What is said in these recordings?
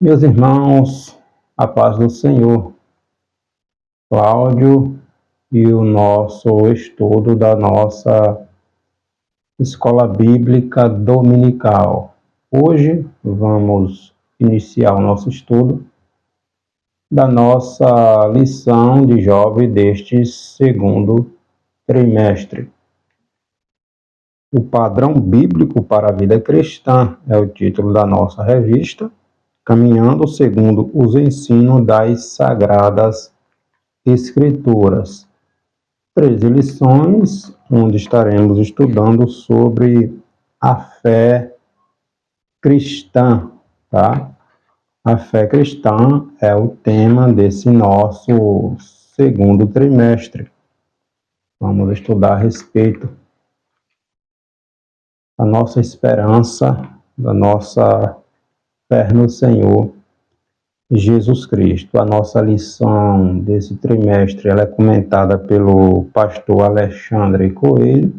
Meus irmãos, a paz do Senhor. Cláudio e o nosso estudo da nossa Escola Bíblica Dominical. Hoje vamos iniciar o nosso estudo da nossa lição de jovem deste segundo trimestre. O padrão bíblico para a vida cristã é o título da nossa revista, caminhando segundo os ensinos das Sagradas Escrituras. 13 lições, onde estaremos estudando sobre a fé cristã, tá? A fé cristã é o tema desse nosso segundo trimestre. Vamos estudar a respeito da nossa esperança, da nossa fé no Senhor Jesus Cristo. A nossa lição desse trimestre ela é comentada pelo pastor Alexandre Coelho.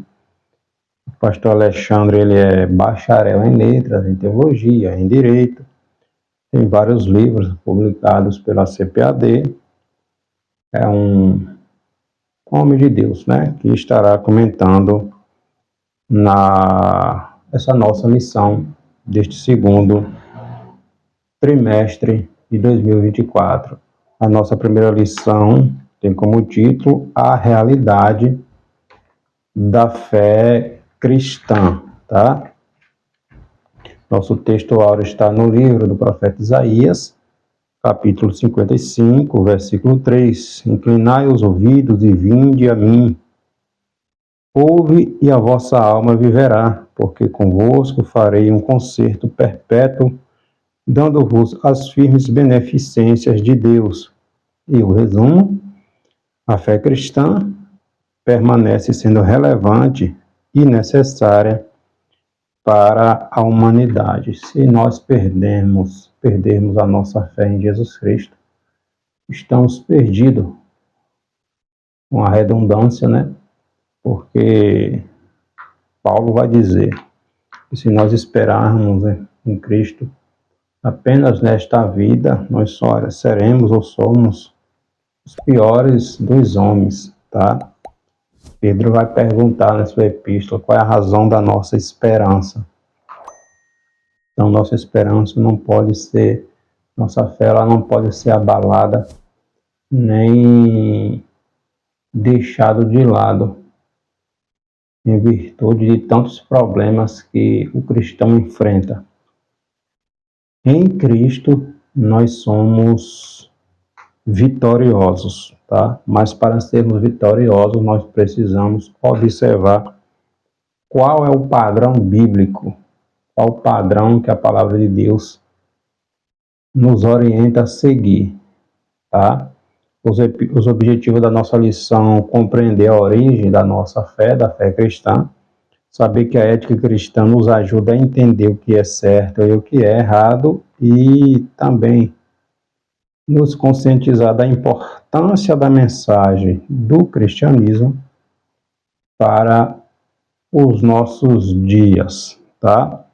O pastor Alexandre ele é bacharel em letras, em teologia, em direito. Tem vários livros publicados pela CPAD. É um homem de Deus, né? Que estará comentando essa nossa lição deste segundo trimestre de 2024. A nossa primeira lição tem como título A Realidade da Fé Cristã, tá? Nosso texto áureo está no livro do profeta Isaías, capítulo 55, versículo 3. Inclinai os ouvidos e vinde a mim. Ouve e a vossa alma viverá, porque convosco farei um concerto perpétuo, dando-vos as firmes beneficências de Deus. E o resumo, a fé cristã permanece sendo relevante e necessária para a humanidade. Se nós perdermos a nossa fé em Jesus Cristo, estamos perdidos, com a redundância, né? Porque Paulo vai dizer que se nós esperarmos em Cristo, apenas nesta vida, nós só seremos ou somos os piores dos homens, tá? Pedro vai perguntar na sua epístola qual é a razão da nossa esperança. Então, nossa esperança não pode ser, nossa fé ela não pode ser abalada, nem deixado de lado, em virtude de tantos problemas que o cristão enfrenta. Em Cristo, nós somos vitoriosos, tá? Mas para sermos vitoriosos, nós precisamos observar qual é o padrão bíblico, qual o padrão que a palavra de Deus nos orienta a seguir, tá? Os objetivos da nossa lição: compreender a origem da nossa fé, da fé cristã, saber que a ética cristã nos ajuda a entender o que é certo e o que é errado, e também nos conscientizar da importância da mensagem do cristianismo para os nossos dias, tá?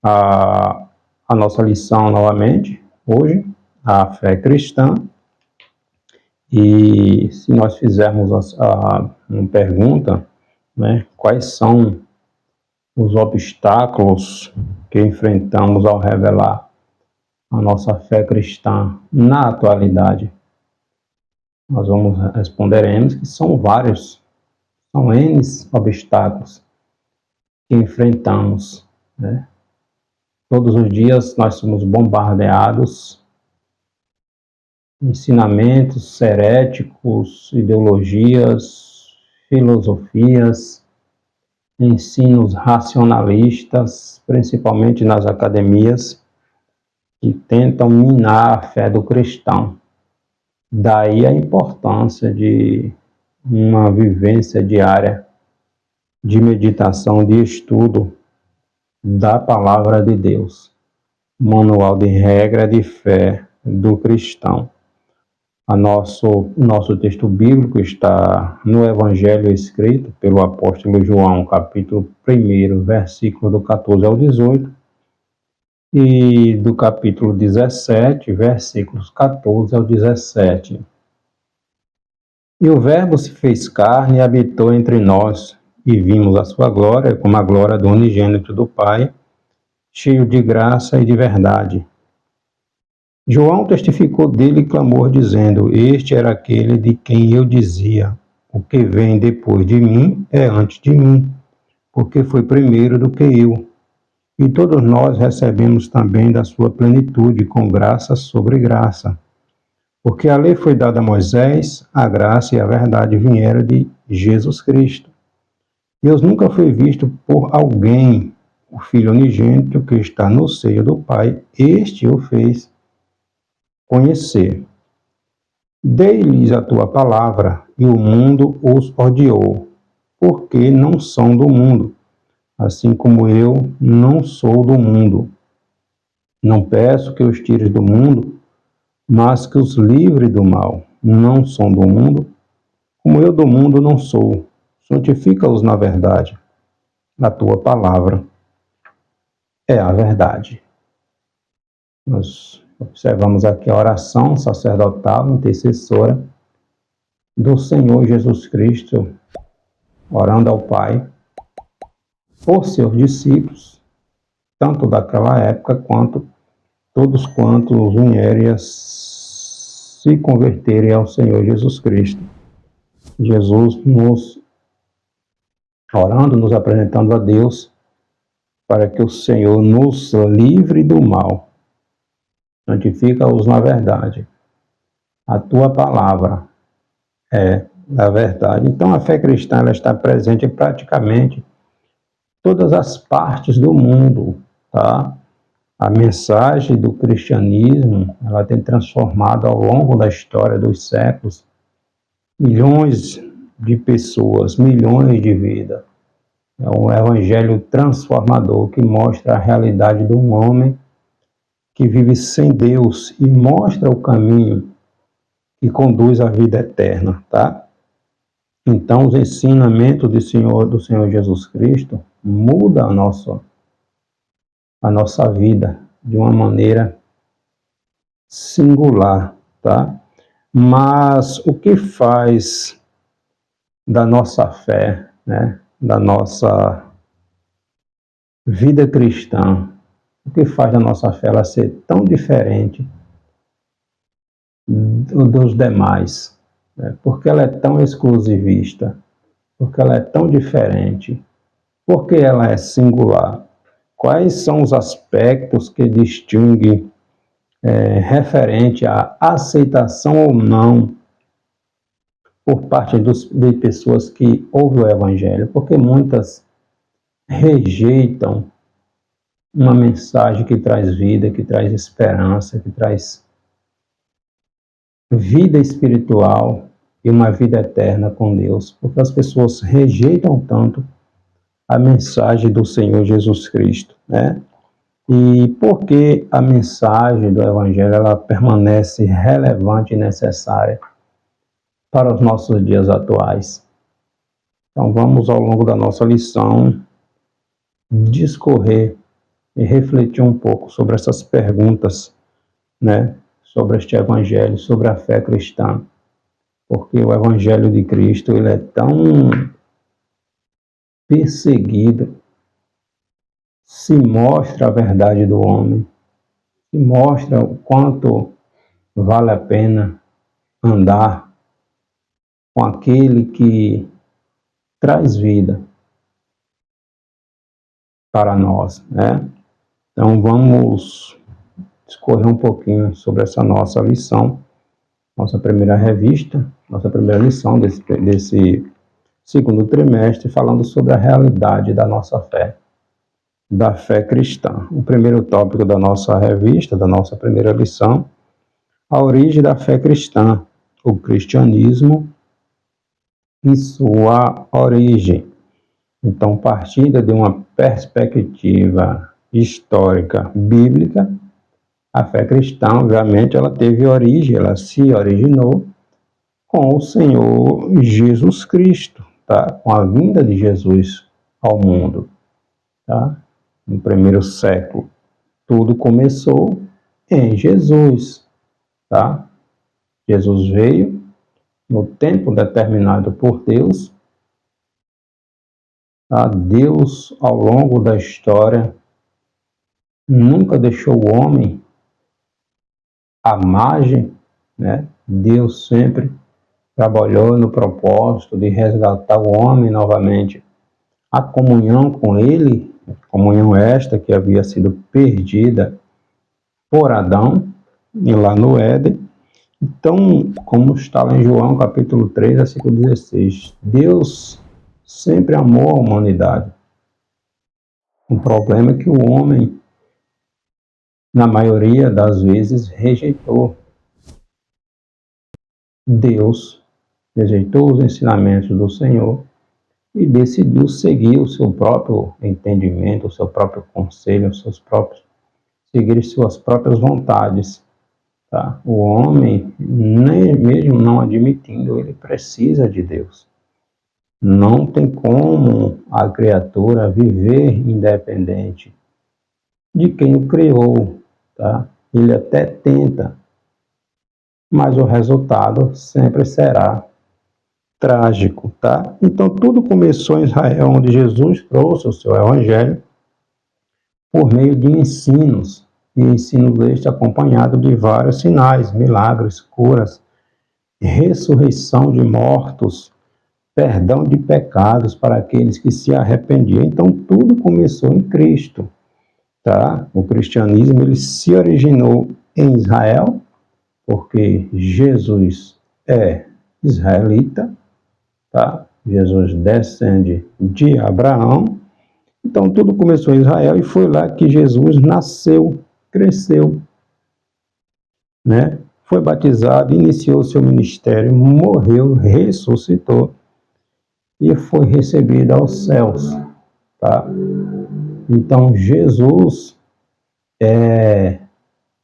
A nossa lição, novamente, hoje, a fé cristã. E se nós fizermos uma pergunta, né, quais são os obstáculos que enfrentamos ao revelar a nossa fé cristã na atualidade? Nós responderemos que são vários, são N obstáculos que enfrentamos, né? Todos os dias nós somos bombardeados, ensinamentos heréticos, ideologias, filosofias, ensinos racionalistas, principalmente nas academias, que tentam minar a fé do cristão. Daí a importância de uma vivência diária de meditação, de estudo da palavra de Deus, manual de regra de fé do cristão. Nosso texto bíblico está no Evangelho escrito pelo apóstolo João, capítulo 1, versículo do 14 ao 18, e do capítulo 17, versículos 14 ao 17. E o Verbo se fez carne e habitou entre nós, e vimos a sua glória, como a glória do unigênito do Pai, cheio de graça e de verdade. João testificou dele e clamou, dizendo: Este era aquele de quem eu dizia: O que vem depois de mim é antes de mim, porque foi primeiro do que eu. E todos nós recebemos também da sua plenitude, com graça sobre graça. Porque a lei foi dada a Moisés, a graça e a verdade vieram de Jesus Cristo. Deus nunca foi visto por alguém, o Filho unigênito que está no seio do Pai, este o fez conhecer. Dei-lhes a tua palavra, e o mundo os odiou, porque não são do mundo, assim como eu não sou do mundo. Não peço que os tires do mundo, mas que os livre do mal. Não são do mundo, como eu do mundo não sou. Santifica-os na verdade. A tua palavra é a verdade. Nós observamos aqui a oração sacerdotal, intercessora do Senhor Jesus Cristo, orando ao Pai por seus discípulos, tanto daquela época quanto todos quantos vierem a se converterem ao Senhor Jesus Cristo. Jesus nos orando, nos apresentando a Deus, para que o Senhor nos livre do mal. Santifica-os na verdade. A tua palavra é a verdade. Então, a fé cristã ela está presente em praticamente todas as partes do mundo, tá? A mensagem do cristianismo, ela tem transformado ao longo da história dos séculos milhões de pessoas, milhões de vidas. É um evangelho transformador que mostra a realidade de um homem que vive sem Deus e mostra o caminho que conduz à vida eterna, tá? Então, os ensinamentos do Senhor Jesus Cristo mudam a nossa vida de uma maneira singular, tá? Mas o que faz da nossa fé, né, da nossa vida cristã, o que faz da nossa fé ela ser tão diferente dos demais, né? Porque ela é tão exclusivista, porque ela é tão diferente, porque ela é singular. Quais são os aspectos que distinguem referente à aceitação ou não por parte de pessoas que ouvem o Evangelho? Porque muitas rejeitam uma mensagem que traz vida, que traz esperança, que traz vida espiritual e uma vida eterna com Deus, porque as pessoas rejeitam tanto a mensagem do Senhor Jesus Cristo, né? E por que a mensagem do Evangelho ela permanece relevante e necessária para os nossos dias atuais? Então vamos ao longo da nossa lição discorrer e refletir um pouco sobre essas perguntas, né? Sobre este Evangelho, sobre a fé cristã, porque o Evangelho de Cristo ele é tão perseguido, se mostra a verdade do homem, se mostra o quanto vale a pena andar com aquele que traz vida para nós, né? Então vamos discorrer um pouquinho sobre essa nossa lição, nossa primeira revista, nossa primeira lição desse segundo trimestre, falando sobre a realidade da nossa fé, da fé cristã. O primeiro tópico da nossa revista, da nossa primeira lição, a origem da fé cristã, o cristianismo e sua origem. Então, partindo de uma perspectiva histórica bíblica, a fé cristã, obviamente, ela teve origem, ela se originou com o Senhor Jesus Cristo, tá? Com a vinda de Jesus ao mundo, tá? No primeiro século. tudo começou em Jesus, tá? Jesus veio no tempo determinado por Deus. Tá? Deus, ao longo da história, nunca deixou o homem à margem, né? Deus sempre trabalhou no propósito de resgatar o homem novamente. A comunhão com ele, comunhão esta que havia sido perdida por Adão, e lá no Éden. Então, como está lá em João capítulo 3, versículo 16, Deus sempre amou a humanidade. O problema é que o homem, na maioria das vezes, rejeitou Deus, rejeitou os ensinamentos do Senhor e decidiu seguir o seu próprio entendimento, o seu próprio conselho, seguir suas próprias vontades. Tá? O homem, nem mesmo não admitindo, ele precisa de Deus. Não tem como a criatura viver independente de quem o criou. Tá? Ele até tenta, mas o resultado sempre será trágico. Tá? Então tudo começou em Israel, onde Jesus trouxe o seu evangelho por meio de ensinos, e ensino este acompanhado de vários sinais, milagres, curas, ressurreição de mortos, perdão de pecados para aqueles que se arrependiam. Então tudo começou em Cristo, tá? O cristianismo ele se originou em Israel, porque Jesus é israelita, tá? Jesus descende de Abraão. Então tudo começou em Israel e foi lá que Jesus nasceu, cresceu, né? Foi batizado, iniciou seu ministério, morreu, ressuscitou e foi recebido aos céus, tá? Então Jesus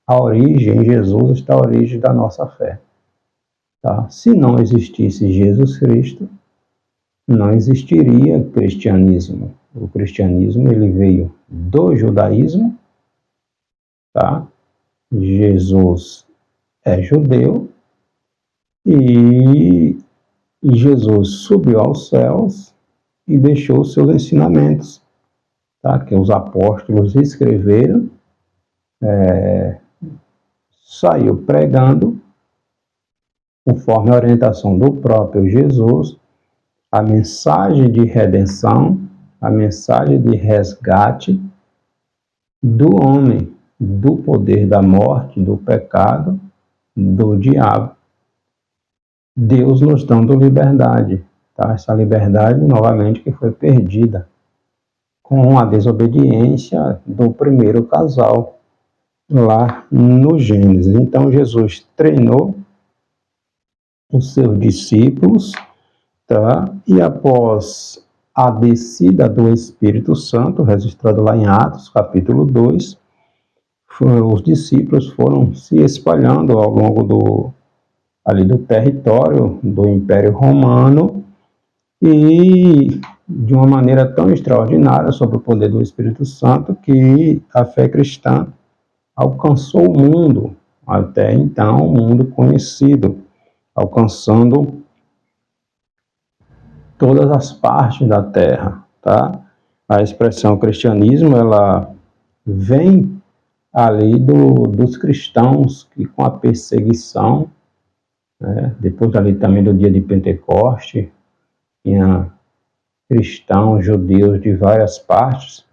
a origem, em Jesus está a origem da nossa fé, tá? Se não existisse Jesus Cristo, não existiria cristianismo. O cristianismo ele veio do judaísmo, tá? Jesus é judeu e Jesus subiu aos céus e deixou seus ensinamentos, tá? Que os apóstolos escreveram, saiu pregando, conforme a orientação do próprio Jesus, a mensagem de redenção, a mensagem de resgate do homem, do poder da morte, do pecado, do diabo. Deus nos dando liberdade, tá? Essa liberdade, novamente, que foi perdida com a desobediência do primeiro casal, lá no Gênesis. Então, Jesus treinou os seus discípulos, tá? E após a descida do Espírito Santo, registrado lá em Atos, capítulo 2, os discípulos foram se espalhando ao longo do território do Império Romano e de uma maneira tão extraordinária sob o poder do Espírito Santo que a fé cristã alcançou o mundo, até então o mundo conhecido, alcançando todas as partes da terra, tá? A expressão cristianismo, ela vem ali dos cristãos que com a perseguição, né, depois ali também do dia de Pentecoste, tinha cristãos, judeus de várias partes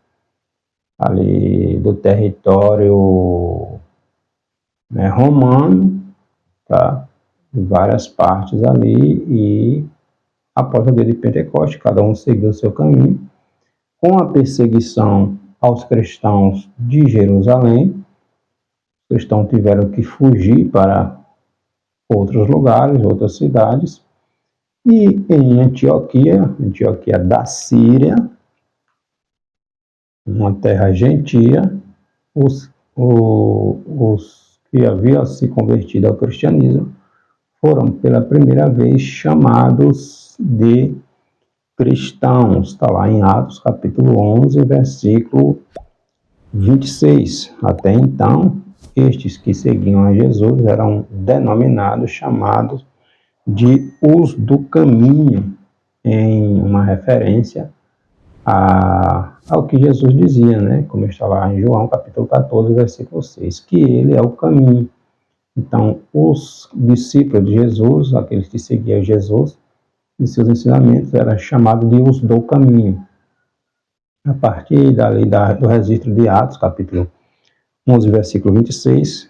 ali do território, né, romano, tá? De várias partes ali, e após o dia de Pentecoste, cada um seguiu o seu caminho. Com a perseguição aos cristãos de Jerusalém, os cristãos tiveram que fugir para outros lugares, outras cidades, e em Antioquia da Síria, uma terra gentia, os que haviam se convertido ao cristianismo foram pela primeira vez chamados de cristãos. Está lá em Atos capítulo 11, versículo 26. Até então, estes que seguiam a Jesus eram denominados, chamados de os do caminho, em uma referência ao que Jesus dizia, né? Como está lá em João, capítulo 14, versículo 6, que ele é o caminho. Então, os discípulos de Jesus, aqueles que seguiam Jesus e seus ensinamentos, eram chamados de os do caminho. A partir dali do registro de Atos, capítulo 11, versículo 26,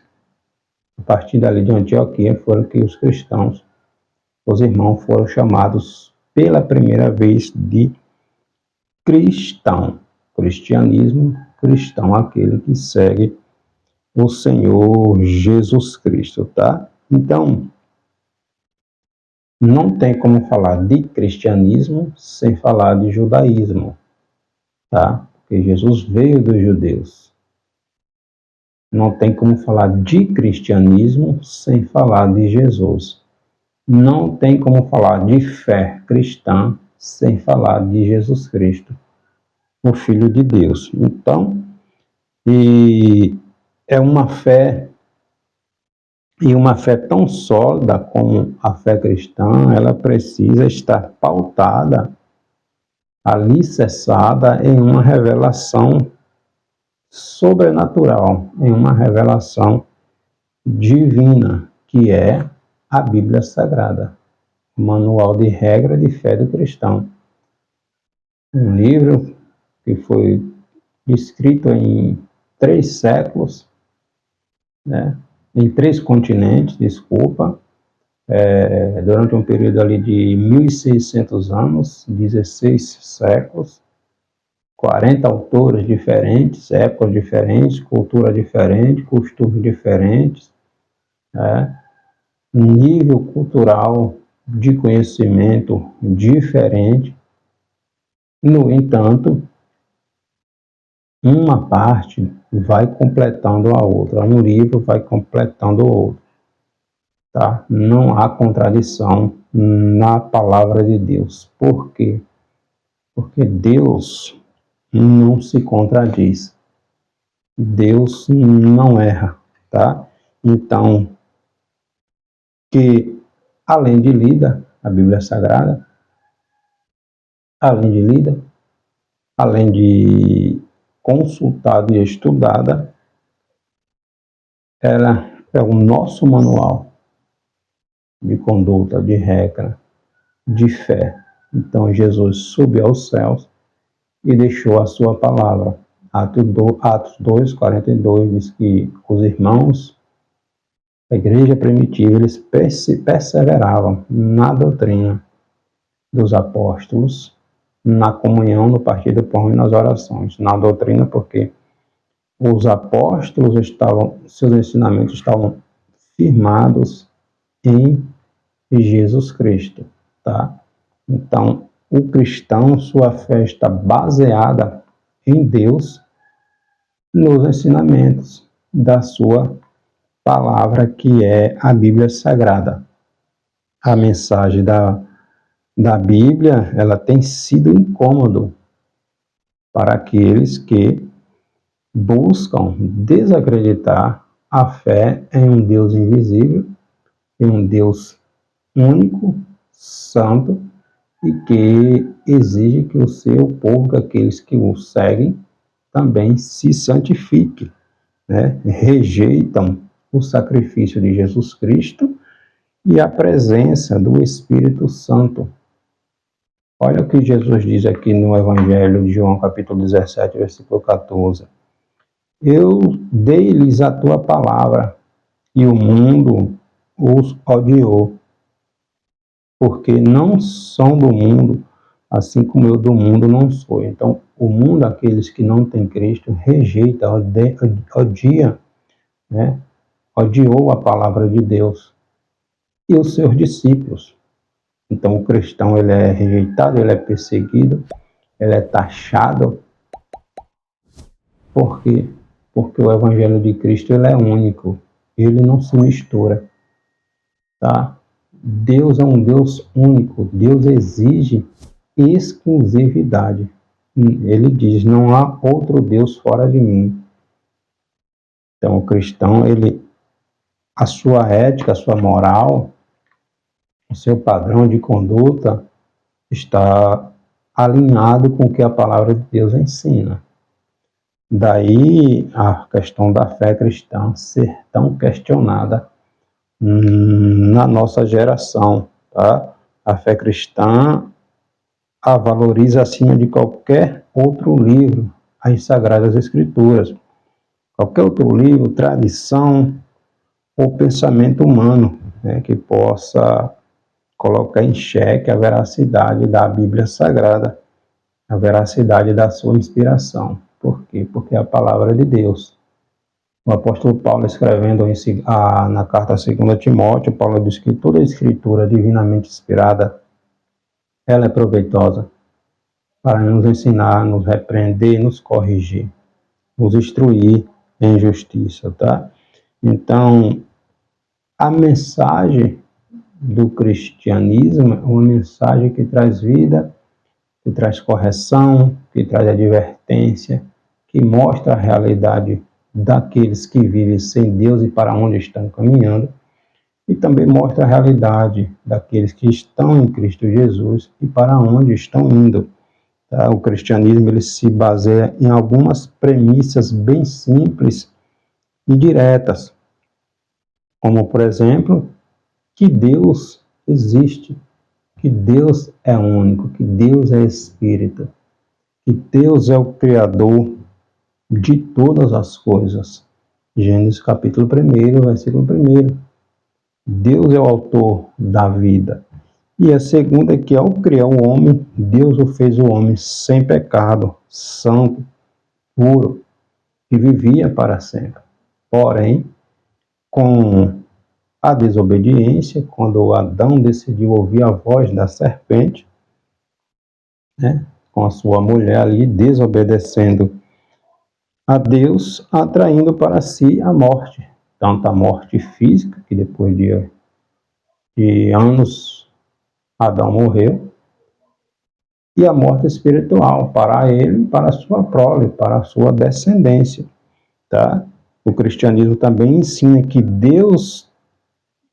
a partir dali de Antioquia, foram que os cristãos, os irmãos, foram chamados pela primeira vez de cristão. Cristianismo, cristão, aquele que segue o Senhor Jesus Cristo, tá? Então, não tem como falar de cristianismo sem falar de judaísmo, tá? Porque Jesus veio dos judeus. Não tem como falar de cristianismo sem falar de Jesus. Não tem como falar de fé cristã sem falar de Jesus Cristo, o Filho de Deus. Então, é uma fé, e uma fé tão sólida como a fé cristã, ela precisa estar pautada, alicerçada em uma revelação sobrenatural, em uma revelação divina, que é a Bíblia Sagrada, o Manual de Regra de Fé do Cristão. Um livro que foi escrito em 3 séculos, né? Em 3 continentes, durante um período ali de 1.600 anos, 16 séculos, 40 autores diferentes, épocas diferentes, cultura diferente, costumes diferentes, né? Nível cultural de conhecimento diferente. No entanto, uma parte vai completando a outra, um livro vai completando o outro, tá? Não há contradição na palavra de Deus. Por quê? Porque Deus não se contradiz. Deus não erra, tá? Então, que além de lida, a Bíblia Sagrada, além de lida, além de consultada e estudada, ela é o nosso manual de conduta, de regra, de fé. Então Jesus subiu aos céus e deixou a sua palavra. Atos 2, 42 diz que os irmãos da igreja primitiva, eles perseveravam na doutrina dos apóstolos, na comunhão, no partir do pão e nas orações. Na doutrina, porque os apóstolos seus ensinamentos estavam firmados em Jesus Cristo, tá? Então, o cristão, sua fé está baseada em Deus, nos ensinamentos da sua palavra, que é a Bíblia Sagrada. A mensagem da Bíblia, ela tem sido incômodo para aqueles que buscam desacreditar a fé em um Deus invisível, em um Deus único, santo, e que exige que o seu povo, aqueles que o seguem, também se santifique, né? Rejeitam o sacrifício de Jesus Cristo e a presença do Espírito Santo. Olha o que Jesus diz aqui no Evangelho de João, capítulo 17, versículo 14. Eu dei-lhes a tua palavra, e o mundo os odiou, porque não são do mundo, assim como eu do mundo não sou. Então, o mundo, aqueles que não têm Cristo, rejeita, odia, né? Odiou a palavra de Deus e os seus discípulos. Então, o cristão, ele é rejeitado, ele é perseguido, ele é taxado. Por quê? Porque o Evangelho de Cristo, ele é único, ele não se mistura, tá? Deus é um Deus único, Deus exige exclusividade. Ele diz, não há outro Deus fora de mim. Então, o cristão, a sua ética, a sua moral, o seu padrão de conduta está alinhado com o que a palavra de Deus ensina. Daí a questão da fé cristã ser tão questionada na nossa geração, tá? A fé cristã a valoriza acima de qualquer outro livro, as Sagradas Escrituras. Qualquer outro livro, tradição ou pensamento humano, né, que possa colocar em xeque a veracidade da Bíblia Sagrada, a veracidade da sua inspiração. Por quê? Porque é a palavra de Deus. O apóstolo Paulo, escrevendo na carta 2 Timóteo, Paulo diz que toda a escritura divinamente inspirada, ela é proveitosa para nos ensinar, nos repreender, nos corrigir, nos instruir em justiça, tá? Então, a mensagem do cristianismo é uma mensagem que traz vida, que traz correção, que traz advertência, que mostra a realidade daqueles que vivem sem Deus e para onde estão caminhando, e também mostra a realidade daqueles que estão em Cristo Jesus e para onde estão indo. Tá? O cristianismo ele se baseia em algumas premissas bem simples e diretas, como, por exemplo, que Deus existe, que Deus é único, que Deus é Espírito, que Deus é o Criador de todas as coisas. Gênesis capítulo 1, versículo 1. Deus é o autor da vida. E a segunda é que ao criar o homem, Deus o fez o homem sem pecado, santo, puro, que vivia para sempre. Porém, com a desobediência, quando Adão decidiu ouvir a voz da serpente, né, com a sua mulher ali, desobedecendo a Deus, atraindo para si a morte, tanto a morte física, que depois de anos Adão morreu, e a morte espiritual para ele, para a sua prole, para a sua descendência, tá? O cristianismo também ensina que Deus,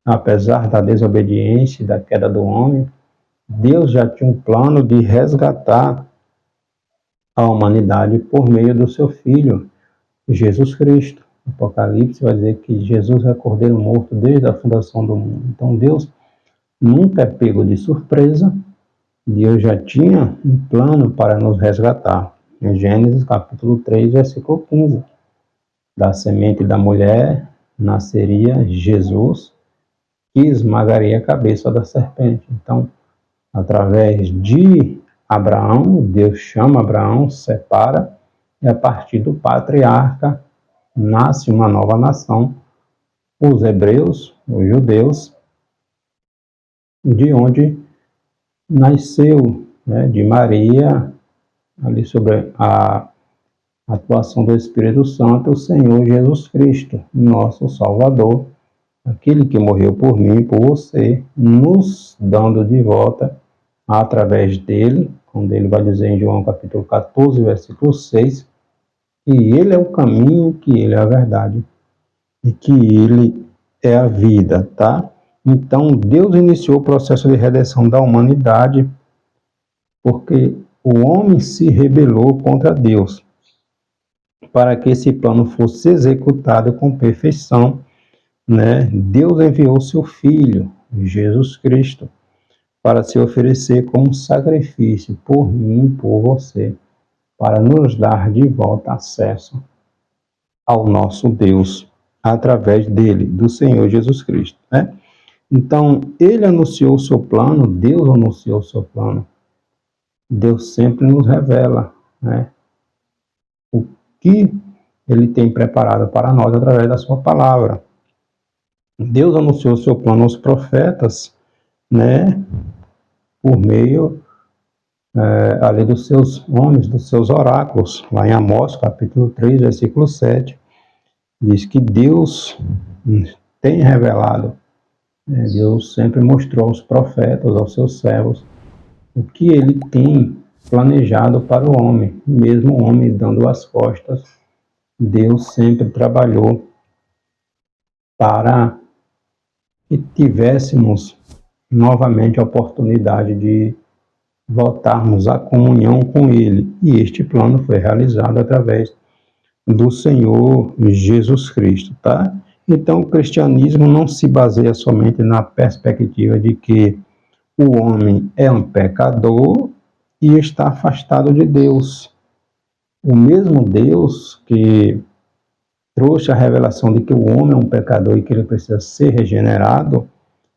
apesar da desobediência e da queda do homem, Deus já tinha um plano de resgatar a humanidade por meio do seu Filho, Jesus Cristo. Apocalipse vai dizer que Jesus é Cordeiro morto desde a fundação do mundo. Então Deus nunca é pego de surpresa. Deus já tinha um plano para nos resgatar. Em Gênesis capítulo 3, versículo 15. Da semente da mulher nasceria Jesus, que esmagaria a cabeça da serpente. Então, através de Abraão, Deus chama Abraão, separa, e a partir do patriarca nasce uma nova nação, os hebreus, os judeus, de onde nasceu, né, de Maria, ali sobre a atuação do Espírito Santo, o Senhor Jesus Cristo, nosso Salvador, aquele que morreu por mim e por você, nos dando de volta através dele, quando ele vai dizer em João capítulo 14, versículo 6, que ele é o caminho, que ele é a verdade e que ele é a vida, tá? Então, Deus iniciou o processo de redenção da humanidade porque o homem se rebelou contra Deus. Para que esse plano fosse executado com perfeição, né, Deus enviou seu Filho, Jesus Cristo, para se oferecer como sacrifício por mim e por você, para nos dar de volta acesso ao nosso Deus, através dele, do Senhor Jesus Cristo, né? Então, ele anunciou o seu plano, Deus anunciou o seu plano. Deus sempre nos revela, né, o que ele tem preparado para nós através da sua palavra. Deus anunciou o seu plano aos profetas, né, por meio ali dos seus homens, dos seus oráculos. Lá em Amós, capítulo 3, versículo 7, diz que Deus tem revelado, Deus sempre mostrou aos profetas, aos seus servos, o que ele tem planejado para o homem. Mesmo o homem dando as costas, Deus sempre trabalhou para que tivéssemos novamente a oportunidade de voltarmos à comunhão com Ele. E este plano foi realizado através do Senhor Jesus Cristo, tá? Então, o cristianismo não se baseia somente na perspectiva de que o homem é um pecador e está afastado de Deus. O mesmo Deus que trouxe a revelação de que o homem é um pecador e que ele precisa ser regenerado,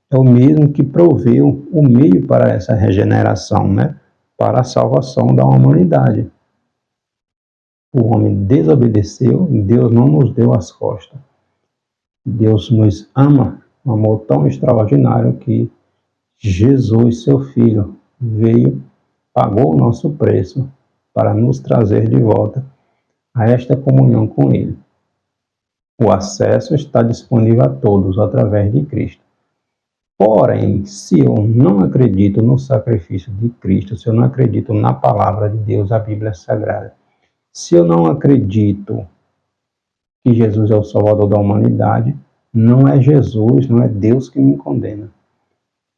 é o mesmo que proveu o meio para essa regeneração, né? Para a salvação da humanidade. O homem desobedeceu e Deus não nos deu as costas. Deus nos ama, um amor tão extraordinário que Jesus, seu Filho, veio, pagou o nosso preço para nos trazer de volta a esta comunhão com Ele. O acesso está disponível a todos através de Cristo. Porém, se eu não acredito no sacrifício de Cristo, se eu não acredito na palavra de Deus, a Bíblia Sagrada, se eu não acredito que Jesus é o Salvador da humanidade, não é Jesus, não é Deus que me condena.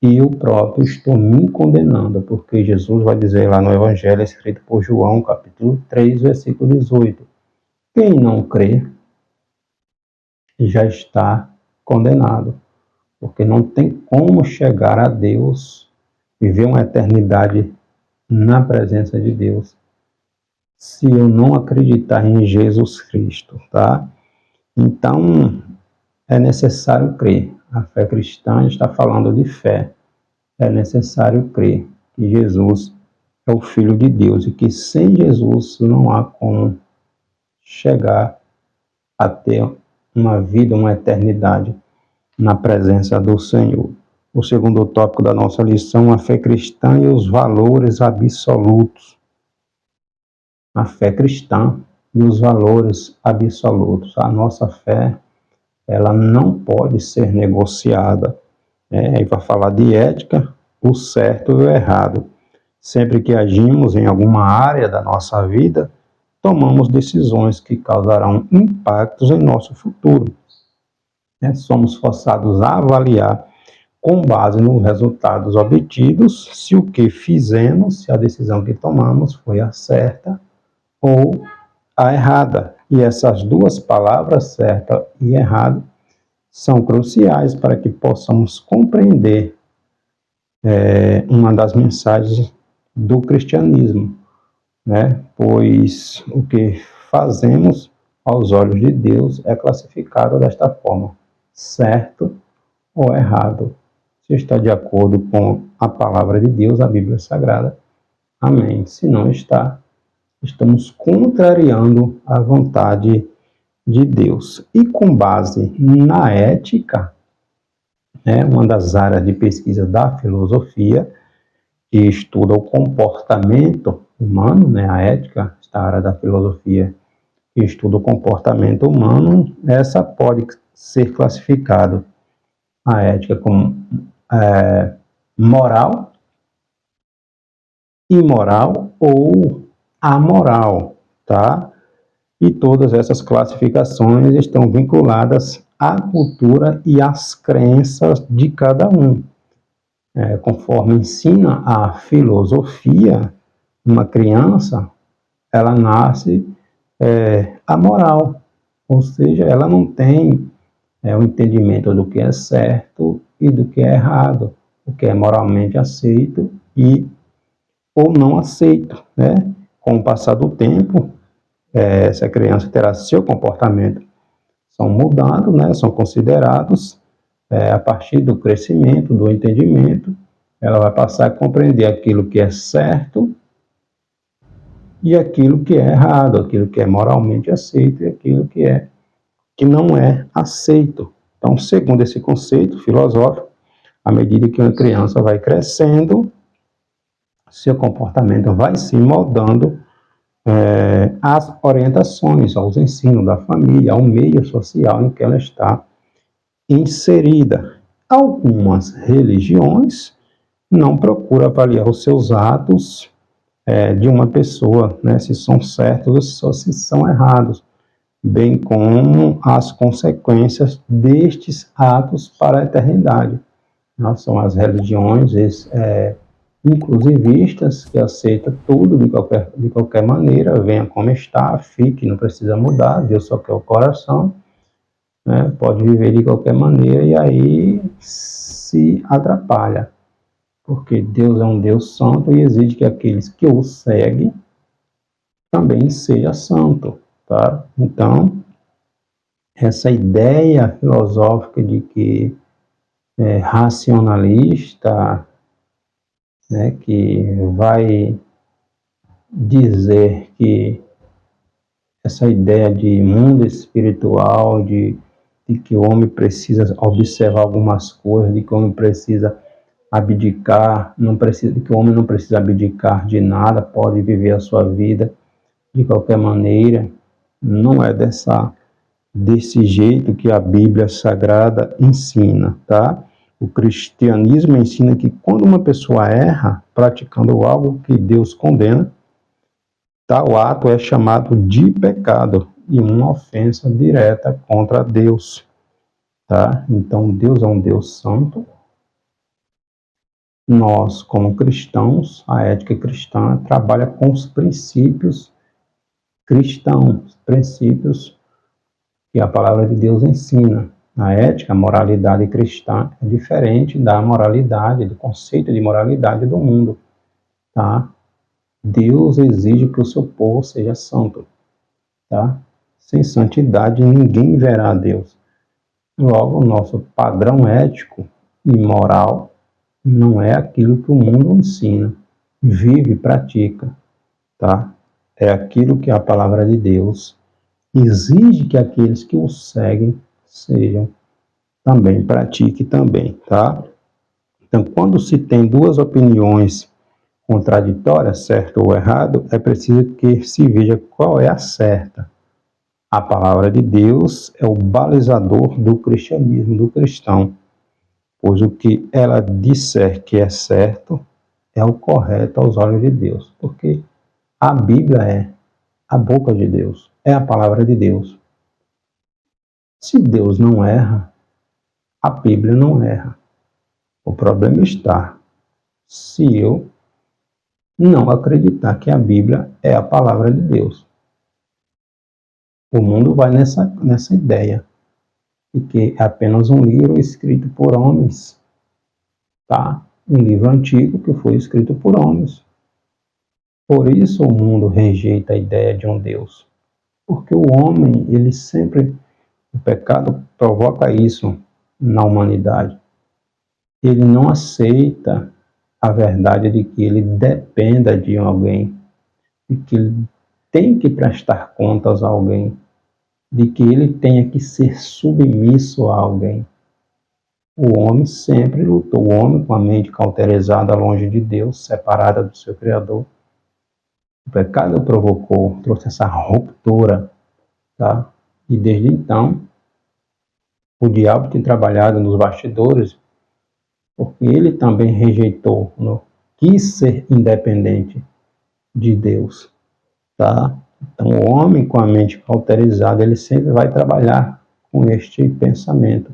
E eu próprio estou me condenando, porque Jesus vai dizer lá no Evangelho escrito por João, capítulo 3, versículo 18. Quem não crê já está condenado, porque não tem como chegar a Deus, viver uma eternidade na presença de Deus, se eu não acreditar em Jesus Cristo, tá? Então, é necessário crer. A fé cristã está falando de fé. É necessário crer que Jesus é o Filho de Deus e que sem Jesus não há como chegar a ter uma vida, uma eternidade na presença do Senhor. O segundo tópico da nossa lição, a fé cristã e os valores absolutos. A fé cristã e os valores absolutos. A nossa fé, ela não pode ser negociada. Aí vai falar de ética, o certo e o errado. Sempre que agimos em alguma área da nossa vida, tomamos decisões que causarão impactos em nosso futuro. Somos forçados a avaliar, com base nos resultados obtidos, se o que fizemos, se a decisão que tomamos foi a certa ou a errada. E essas duas palavras, certa e errado, são cruciais para que possamos compreender uma das mensagens do cristianismo, né? Pois o que fazemos aos olhos de Deus é classificado desta forma, certo ou errado. Se está de acordo com a palavra de Deus, a Bíblia Sagrada, amém. Se não está, estamos contrariando a vontade de Deus. E com base na ética, uma das áreas de pesquisa da filosofia, que estuda o comportamento humano, a ética, esta área da filosofia que estuda o comportamento humano, essa pode ser classificada a ética como moral, imoral ou amoral, tá? E todas essas classificações estão vinculadas à cultura e às crenças de cada um. Conforme ensina a filosofia, uma criança, ela nasce amoral, ou seja, ela não tem o entendimento do que é certo e do que é errado, o que é moralmente aceito ou não aceito, né? Com o passar do tempo, essa criança terá seu comportamento são mudados, né? São considerados a partir do crescimento, do entendimento, ela vai passar a compreender aquilo que é certo e aquilo que é errado, aquilo que é moralmente aceito e aquilo que não é aceito. Então, segundo esse conceito filosófico, à medida que uma criança vai crescendo, seu comportamento vai se moldando às orientações, aos ensinos da família, ao meio social em que ela está inserida. Algumas religiões não procuram avaliar os seus atos de uma pessoa, né, se são certos ou se são errados, bem como as consequências destes atos para a eternidade. São as religiões inclusivistas, que aceitam tudo de qualquer maneira, venha como está, fique, não precisa mudar, Deus só quer o coração, né? Pode viver de qualquer maneira, e aí se atrapalha, porque Deus é um Deus santo e exige que aqueles que o seguem também seja santo, tá? Então, essa ideia filosófica de que é racionalista, né, que vai dizer que essa ideia de mundo espiritual, de que o homem precisa observar algumas coisas, de que o homem precisa abdicar, de que o homem não precisa abdicar de nada, pode viver a sua vida de qualquer maneira, não é desse jeito que a Bíblia Sagrada ensina, tá? O cristianismo ensina que quando uma pessoa erra praticando algo que Deus condena, tal ato é chamado de pecado e uma ofensa direta contra Deus, tá? Então, Deus é um Deus santo. Nós, como cristãos, a ética cristã trabalha com os princípios cristãos, princípios que a palavra de Deus ensina. A ética, a moralidade cristã é diferente da moralidade, do conceito de moralidade do mundo, tá? Deus exige que o seu povo seja santo, tá? Sem santidade ninguém verá a Deus. Logo, o nosso padrão ético e moral não é aquilo que o mundo ensina, vive e pratica, tá? É aquilo que a palavra de Deus exige que aqueles que o seguem sejam também, pratiquem também, tá? Então, quando se tem duas opiniões contraditórias, certo ou errado, é preciso que se veja qual é a certa. A palavra de Deus é o balizador do cristianismo, do cristão, pois o que ela disser que é certo é o correto aos olhos de Deus, porque a Bíblia é a boca de Deus, é a palavra de Deus. Se Deus não erra, a Bíblia não erra. O problema está se eu não acreditar que a Bíblia é a palavra de Deus. O mundo vai nessa ideia de que é apenas um livro escrito por homens, tá? Um livro antigo que foi escrito por homens. Por isso o mundo rejeita a ideia de um Deus. Porque o homem, o pecado provoca isso na humanidade. Ele não aceita a verdade de que ele dependa de alguém, de que ele tem que prestar contas a alguém, de que ele tenha que ser submisso a alguém. O homem sempre lutou, o homem com a mente cauterizada longe de Deus, separada do seu Criador. O pecado trouxe essa ruptura, tá? E desde então, o diabo tem trabalhado nos bastidores, porque ele também rejeitou, quis ser independente de Deus, tá? Então, o homem com a mente cauterizada, ele sempre vai trabalhar com este pensamento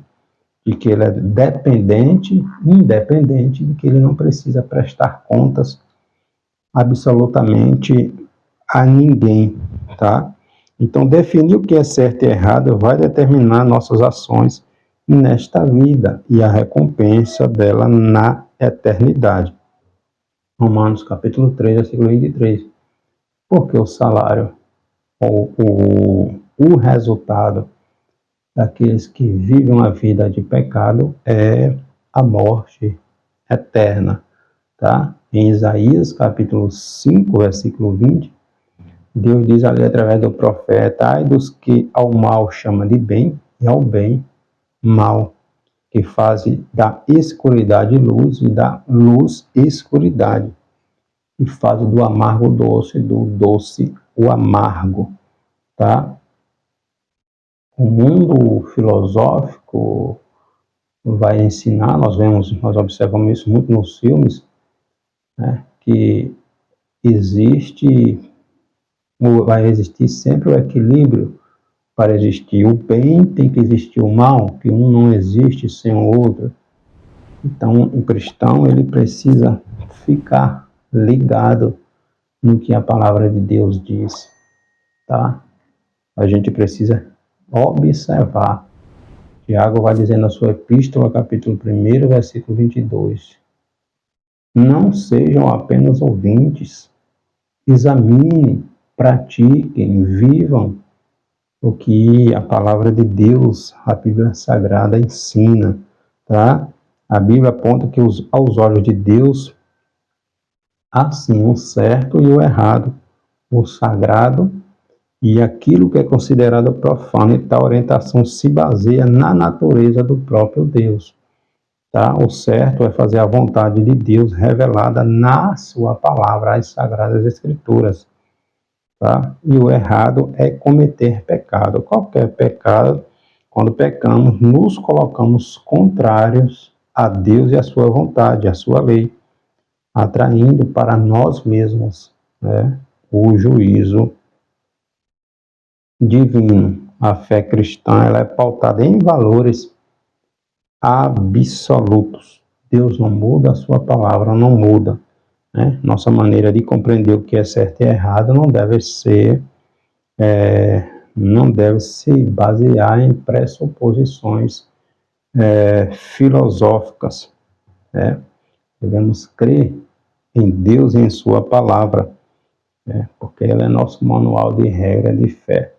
de que ele é independente, de que ele não precisa prestar contas absolutamente a ninguém, tá? Então, definir o que é certo e errado vai determinar nossas ações nesta vida e a recompensa dela na eternidade. Romanos capítulo 3, versículo 23. Porque o salário, o resultado daqueles que vivem uma vida de pecado é a morte eterna, tá? Em Isaías capítulo 5, versículo 20, Deus diz ali através do profeta: ai dos que ao mal chama de bem e ao bem mal, que fazem da escuridade luz e da luz escuridade, e fazem do amargo doce e do doce o amargo, tá? O mundo filosófico vai ensinar, nós observamos isso muito nos filmes, né, que vai existir sempre o equilíbrio Para existir o bem, tem que existir o mal, que um não existe sem o outro. Então, o cristão, ele precisa ficar ligado no que a palavra de Deus diz, tá? A gente precisa observar. Tiago vai dizer na sua epístola, capítulo 1, versículo 22. Não sejam apenas ouvintes, examinem, pratiquem, vivam o que a palavra de Deus, a Bíblia Sagrada ensina, tá? A Bíblia aponta que aos olhos de Deus, há sim o certo e o errado, o sagrado e aquilo que é considerado profano, e tal orientação se baseia na natureza do próprio Deus, tá? O certo é fazer a vontade de Deus revelada na sua palavra, as Sagradas Escrituras. Tá? E o errado é cometer pecado. Qualquer pecado, quando pecamos, nos colocamos contrários a Deus e a sua vontade, a sua lei, atraindo para nós mesmos, né, o juízo divino. A fé cristã, ela é pautada em valores absolutos. Deus não muda, a sua palavra não muda. Né? Nossa maneira de compreender o que é certo e errado não deve se basear em pressuposições filosóficas. Né? Devemos crer em Deus e em sua palavra, né? Porque ela é nosso manual de regra de fé.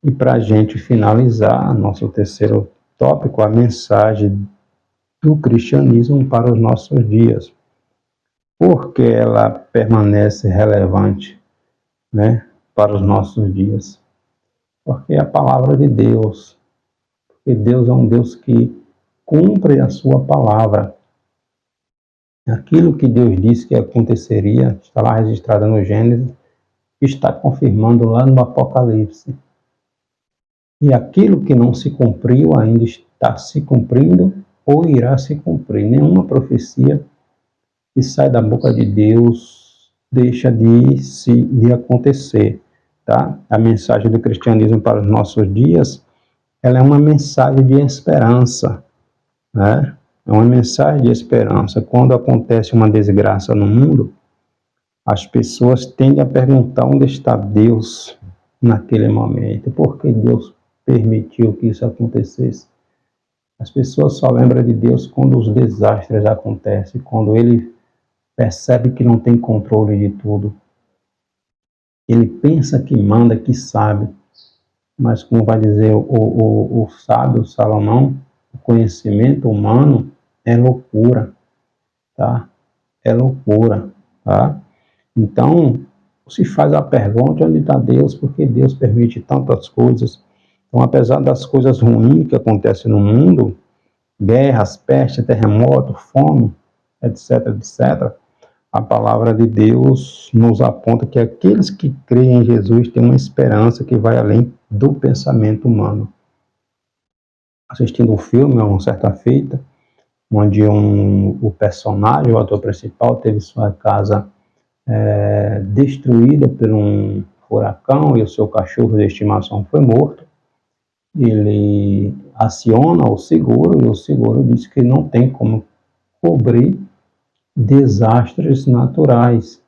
E para a gente finalizar, nosso terceiro tópico, a mensagem do cristianismo para os nossos dias. Por que ela permanece relevante, né, para os nossos dias? Porque é a palavra de Deus. Porque Deus é um Deus que cumpre a sua palavra. Aquilo que Deus disse que aconteceria, está lá registrado no Gênesis, está confirmando lá no Apocalipse. E aquilo que não se cumpriu ainda está se cumprindo ou irá se cumprir. Nenhuma profecia que sai da boca de Deus deixa de acontecer. Tá? A mensagem do cristianismo para os nossos dias, ela é uma mensagem de esperança, né? É uma mensagem de esperança. Quando acontece uma desgraça no mundo, as pessoas tendem a perguntar onde está Deus naquele momento. Por que Deus permitiu que isso acontecesse? As pessoas só lembram de Deus quando os desastres acontecem, quando Ele percebe que não tem controle de tudo. Ele pensa que manda, que sabe, mas como vai dizer o sábio Salomão, o conhecimento humano é loucura, tá? É loucura, tá? Então, se faz a pergunta, onde está Deus? Porque Deus permite tantas coisas. Então, apesar das coisas ruins que acontecem no mundo, guerras, peste, terremoto, fome, etc., etc., a palavra de Deus nos aponta que aqueles que creem em Jesus têm uma esperança que vai além do pensamento humano. Assistindo um filme, uma certa feita, onde o personagem, o ator principal, teve sua casa destruída por um furacão e o seu cachorro de estimação foi morto. Ele aciona o seguro e o seguro diz que não tem como cobrir desastres naturais.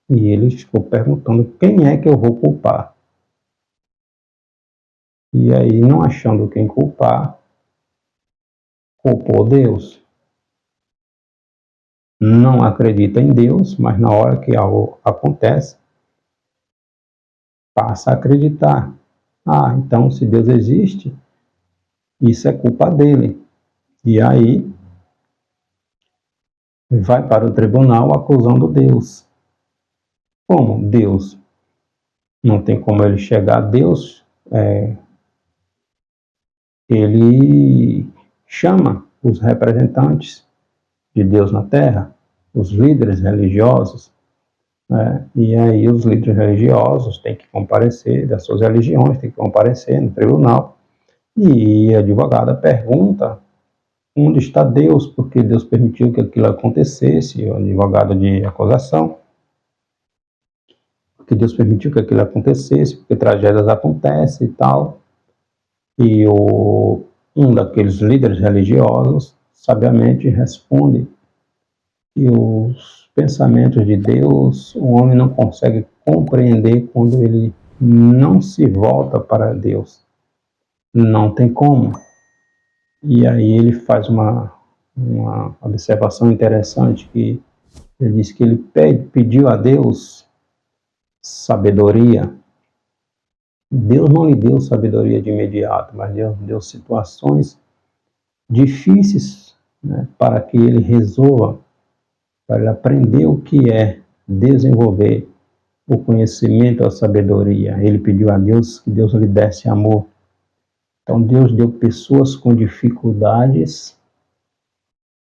E ele ficou perguntando quem é que eu vou culpar. E aí, não achando quem culpar, culpou Deus. Não acredita em Deus, mas na hora que algo acontece, passa a acreditar. Ah, então se Deus existe, isso é culpa dele. E aí, vai para o tribunal acusando Deus. Como? Deus. Não tem como ele chegar a Deus. Ele chama os representantes de Deus na Terra, os líderes religiosos, né? E aí os líderes religiosos têm que comparecer, das suas religiões, têm que comparecer no tribunal, e a advogada pergunta onde está Deus, porque Deus permitiu que aquilo acontecesse, o advogado de acusação, porque Deus permitiu que aquilo acontecesse, porque tragédias acontecem e tal. E um daqueles líderes religiosos sabiamente responde que os pensamentos de Deus o homem não consegue compreender quando ele não se volta para Deus. Não tem como. E aí ele faz uma observação interessante, que ele diz que ele pediu a Deus sabedoria. Deus não lhe deu sabedoria de imediato, mas Deus deu situações difíceis, né, para que ele resolva, para ele aprender o que é desenvolver o conhecimento, a sabedoria. Ele pediu a Deus que Deus lhe desse amor. Então Deus deu pessoas com dificuldades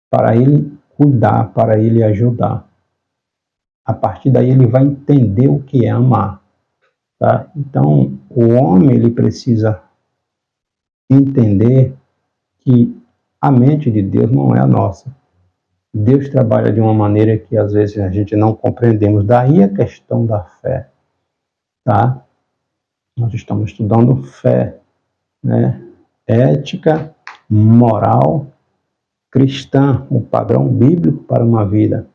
para ele cuidar, para ele ajudar. A partir daí ele vai entender o que é amar. Tá? Então o homem ele precisa entender que a mente de Deus não é a nossa. Deus trabalha de uma maneira que às vezes a gente não compreendemos. Daí a questão da fé. Tá? Nós estamos estudando fé, né? Ética, moral cristã, o padrão bíblico para uma vida,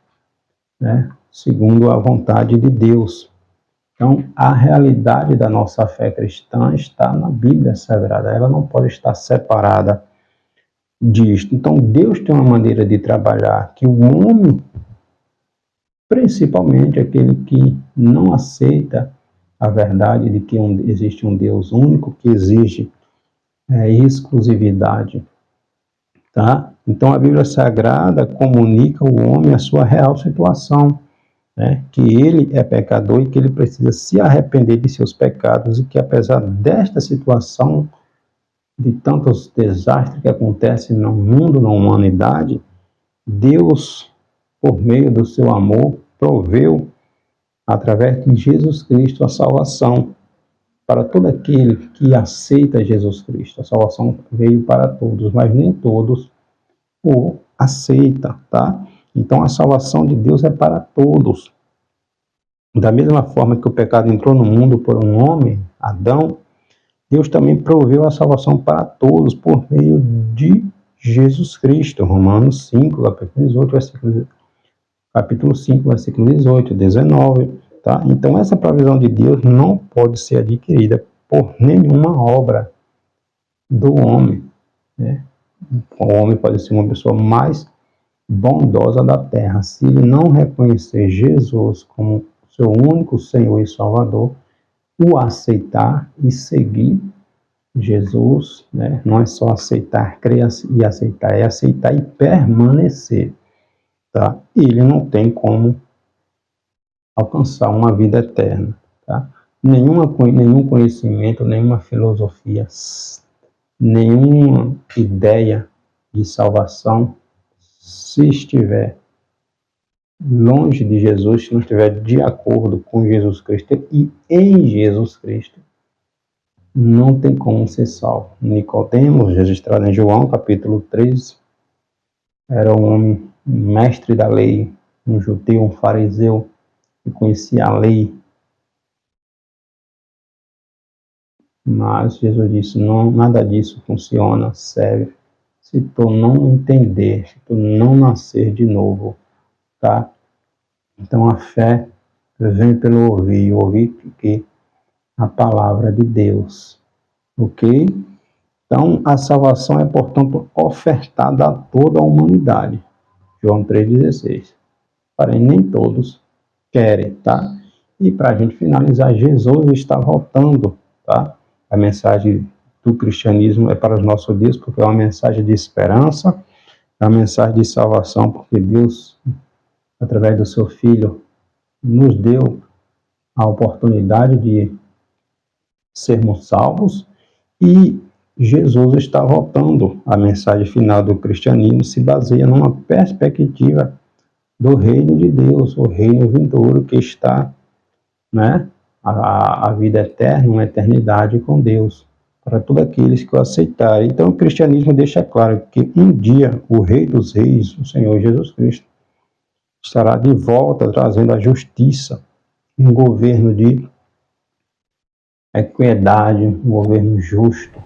né? Segundo a vontade de Deus. Então, a realidade da nossa fé cristã está na Bíblia Sagrada. Ela não pode estar separada disto. Então, Deus tem uma maneira de trabalhar que o homem, principalmente aquele que não aceita a verdade de que existe um Deus único, que exige exclusividade, tá? Então, a Bíblia Sagrada comunica ao homem a sua real situação, né? Que ele é pecador e que ele precisa se arrepender de seus pecados, e que apesar desta situação, de tantos desastres que acontecem no mundo, na humanidade, Deus, por meio do seu amor, proveu, através de Jesus Cristo, a salvação para todo aquele que aceita Jesus Cristo. A salvação veio para todos, mas nem todos o aceitam, tá? Então a salvação de Deus é para todos. Da mesma forma que o pecado entrou no mundo por um homem, Adão, Deus também proveu a salvação para todos por meio de Jesus Cristo. Romanos 5, capítulo 18, capítulo 5, versículo 18, 19. Tá? Então, essa provisão de Deus não pode ser adquirida por nenhuma obra do homem, né? O homem pode ser uma pessoa mais bondosa da terra. Se ele não reconhecer Jesus como seu único Senhor e Salvador, o aceitar e seguir Jesus, né? Não é só aceitar, crer e aceitar, é aceitar e permanecer. Tá? Ele não tem como alcançar uma vida eterna. Tá? Nenhum conhecimento, nenhuma filosofia, nenhuma ideia de salvação, se estiver longe de Jesus, se não estiver de acordo com Jesus Cristo e em Jesus Cristo, não tem como ser salvo. Nicodemos, registrado em João, capítulo 3, era um homem mestre da lei, um judeu, um fariseu, que conhecia a lei. Mas Jesus disse, não, nada disso funciona, serve, se tu não entender, se tu não nascer de novo, tá? Então a fé vem pelo ouvir, ouvir que a palavra de Deus, ok? Então a salvação é, portanto, ofertada a toda a humanidade. João 3,16. Porém, nem todos querem, tá? E para a gente finalizar, Jesus está voltando, tá? A mensagem do cristianismo é para os nossos dias, porque é uma mensagem de esperança, é uma mensagem de salvação, porque Deus, através do seu Filho, nos deu a oportunidade de sermos salvos, e Jesus está voltando. A mensagem final do cristianismo se baseia numa perspectiva do reino de Deus, o reino vindouro que está, né, a vida eterna, uma eternidade com Deus, para todos aqueles que o aceitarem. Então o cristianismo deixa claro que um dia o Rei dos Reis, o Senhor Jesus Cristo, estará de volta trazendo a justiça, um governo de equidade, um governo justo,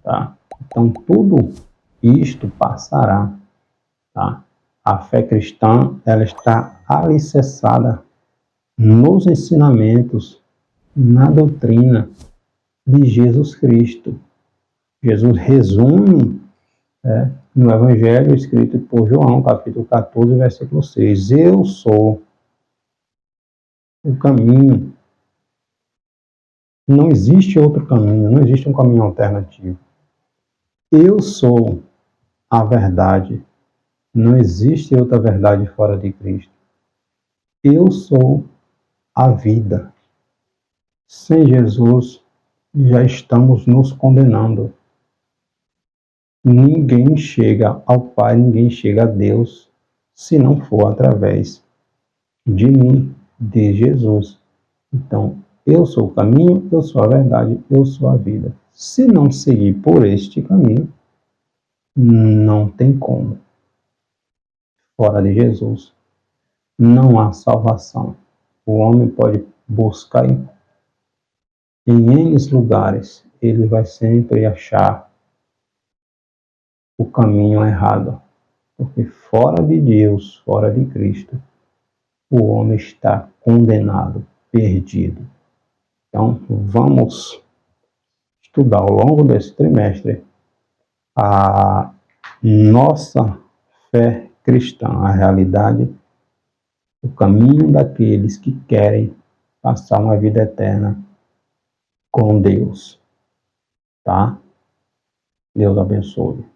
tá? Então, tudo isto passará, tá? A fé cristã, ela está alicerçada nos ensinamentos, na doutrina de Jesus Cristo. Jesus resume, no Evangelho escrito por João, capítulo 14, versículo 6. Eu sou o caminho. Não existe outro caminho, não existe um caminho alternativo. Eu sou a verdade. Não existe outra verdade fora de Cristo. Eu sou a vida. Sem Jesus, já estamos nos condenando. Ninguém chega ao Pai, ninguém chega a Deus, se não for através de mim, de Jesus. Então, eu sou o caminho, eu sou a verdade, eu sou a vida. Se não seguir por este caminho, não tem como. Fora de Jesus, não há salvação. O homem pode buscar em N lugares, ele vai sempre achar o caminho errado. Porque fora de Deus, fora de Cristo, o homem está condenado, perdido. Então, vamos estudar ao longo desse trimestre a nossa fé cristã, a realidade, o caminho daqueles que querem passar uma vida eterna com Deus, tá? Deus abençoe.